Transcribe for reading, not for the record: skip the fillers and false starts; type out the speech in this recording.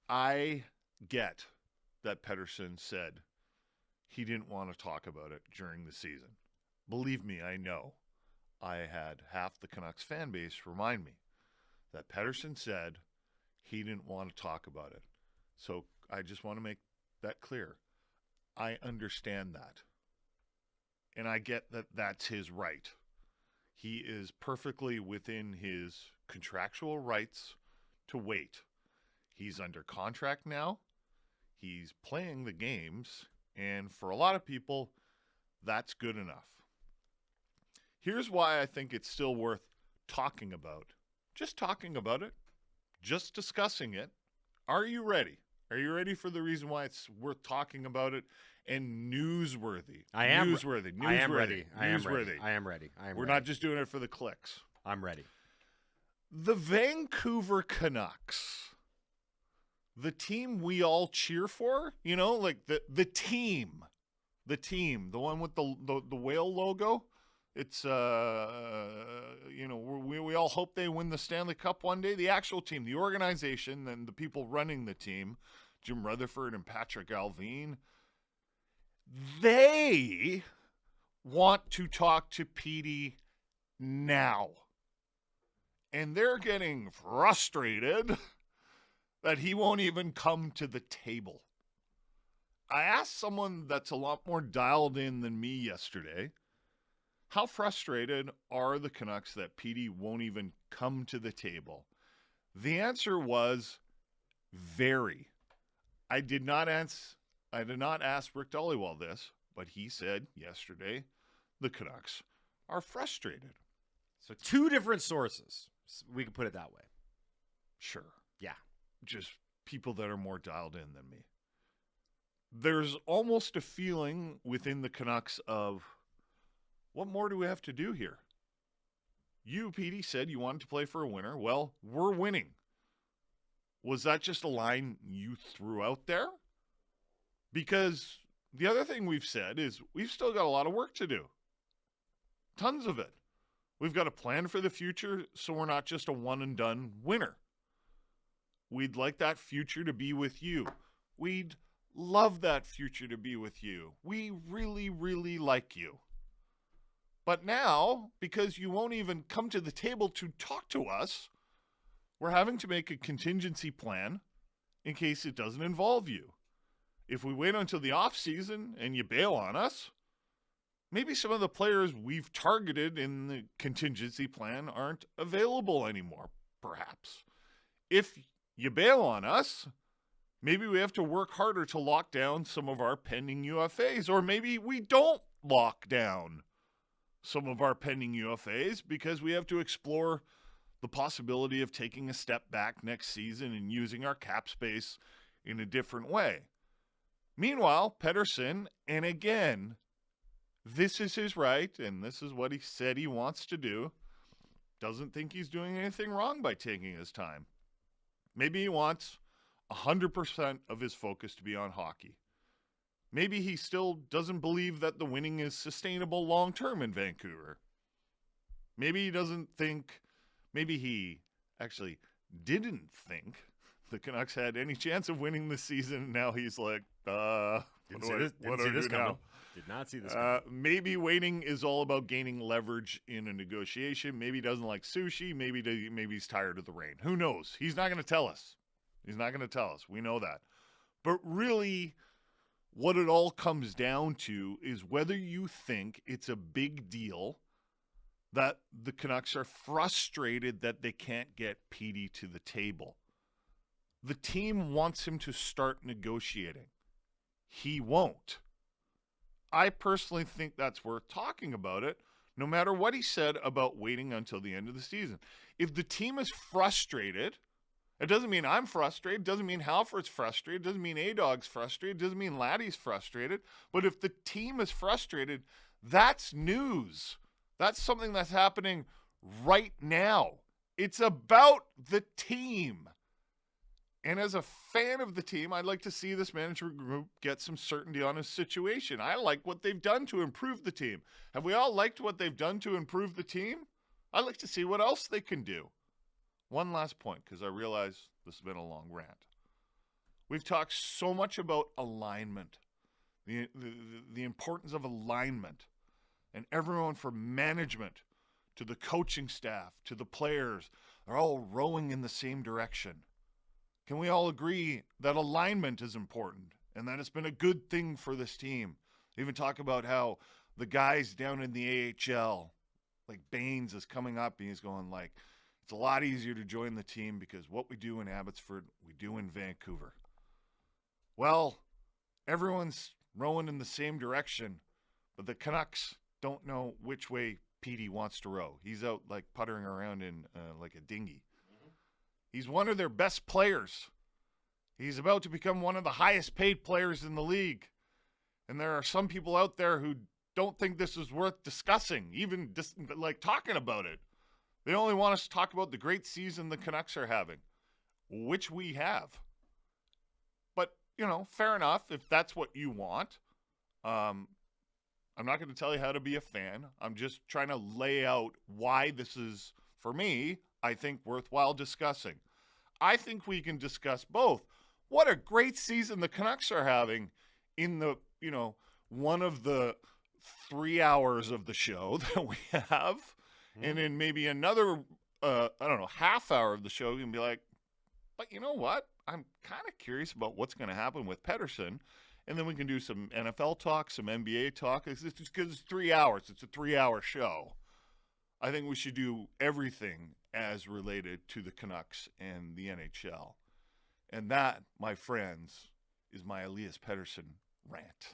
I get that Pettersson said he didn't want to talk about it during the season. Believe me, I know. I had half the Canucks fan base remind me that Pettersson said he didn't want to talk about it. So I just want to make that clear. I understand that. And I get that that's his right. He is perfectly within his contractual rights to wait. He's under contract now. He's playing the games. And for a lot of people, that's good enough. Here's why I think it's still worth talking about. Just talking about it. Just discussing it. Are you ready? Are you ready for the reason why it's worth talking about it and newsworthy? I am. Newsworthy. I am ready. Newsworthy. We're not just doing it for the clicks. I'm ready. The Vancouver Canucks, the team we all cheer for, like the team, the one with the whale logo. It's, we all hope they win the Stanley Cup one day. The actual team, the organization, and the people running the team, Jim Rutherford and Patrick Alvin, they want to talk to Petey now. And they're getting frustrated that he won't even come to the table. I asked someone that's a lot more dialed in than me yesterday, how frustrated are the Canucks that Petey won't even come to the table? The answer was very. I did not ask Rick Dollywall this, but he said yesterday the Canucks are frustrated. So two different sources. We can put it that way. Sure. Yeah. Just people that are more dialed in than me. There's almost a feeling within the Canucks of, what more do we have to do here? You, Petey, said you wanted to play for a winner. Well, we're winning. Was that just a line you threw out there? Because the other thing we've said is we've still got a lot of work to do. Tons of it. We've got a plan for the future, so we're not just a one-and-done winner. We'd like that future to be with you. We'd love that future to be with you. We really, really like you. But now, because you won't even come to the table to talk to us, we're having to make a contingency plan in case it doesn't involve you. If we wait until the off season and you bail on us, maybe some of the players we've targeted in the contingency plan aren't available anymore, perhaps. If you bail on us, maybe we have to work harder to lock down some of our pending UFAs, or maybe we don't lock down some of our pending UFAs because we have to explore the possibility of taking a step back next season and using our cap space in a different way. Meanwhile, Pettersson, and again, this is his right, and this is what he said he wants to do, doesn't think he's doing anything wrong by taking his time. Maybe he wants 100% of his focus to be on hockey. Maybe he still doesn't believe that the winning is sustainable long-term in Vancouver. Maybe he doesn't think, maybe he actually didn't think the Canucks had any chance of winning this season. Now he's like, Did not see this coming. Maybe waiting is all about gaining leverage in a negotiation. Maybe he doesn't like sushi. Maybe he's tired of the rain. Who knows? He's not going to tell us. We know that. But really, what it all comes down to is whether you think it's a big deal that the Canucks are frustrated that they can't get Petey to the table. The team wants him to start negotiating. He won't. I personally think that's worth talking about it, no matter what he said about waiting until the end of the season. If the team is frustrated, it doesn't mean I'm frustrated. It doesn't mean Halford's frustrated. It doesn't mean A-Dog's frustrated. It doesn't mean Laddie's frustrated. But if the team is frustrated, that's news. That's something that's happening right now. It's about the team. And as a fan of the team, I'd like to see this management group get some certainty on his situation. I like what they've done to improve the team. Have we all liked what they've done to improve the team? I'd like to see what else they can do. One last point, because I realize this has been a long rant. We've talked so much about alignment, the importance of alignment, and everyone from management to the coaching staff to the players, they're all rowing in the same direction. Can we all agree that alignment is important and that it's been a good thing for this team? They even talk about how the guys down in the AHL, like Baines, is coming up and he's going like, it's a lot easier to join the team because what we do in Abbotsford, we do in Vancouver. Well, everyone's rowing in the same direction, but the Canucks don't know which way Petey wants to row. He's out like puttering around in like a dinghy. He's one of their best players. He's about to become one of the highest paid players in the league. And there are some people out there who don't think this is worth discussing, even like talking about it. They only want us to talk about the great season the Canucks are having, which we have. But, you know, fair enough if that's what you want. I'm not going to tell you how to be a fan. I'm just trying to lay out why this is, for me, I think worthwhile discussing. I think we can discuss both. What a great season the Canucks are having in the, you know, one of the 3 hours of the show that we have. And in maybe another, half hour of the show, you can be like, but you know what? I'm kind of curious about what's going to happen with Pettersson. And then we can do some NFL talk, some NBA talk. It's just because it's 3 hours. It's a 3-hour show. I think we should do everything as related to the Canucks and the NHL. And that, my friends, is my Elias Pettersson rant.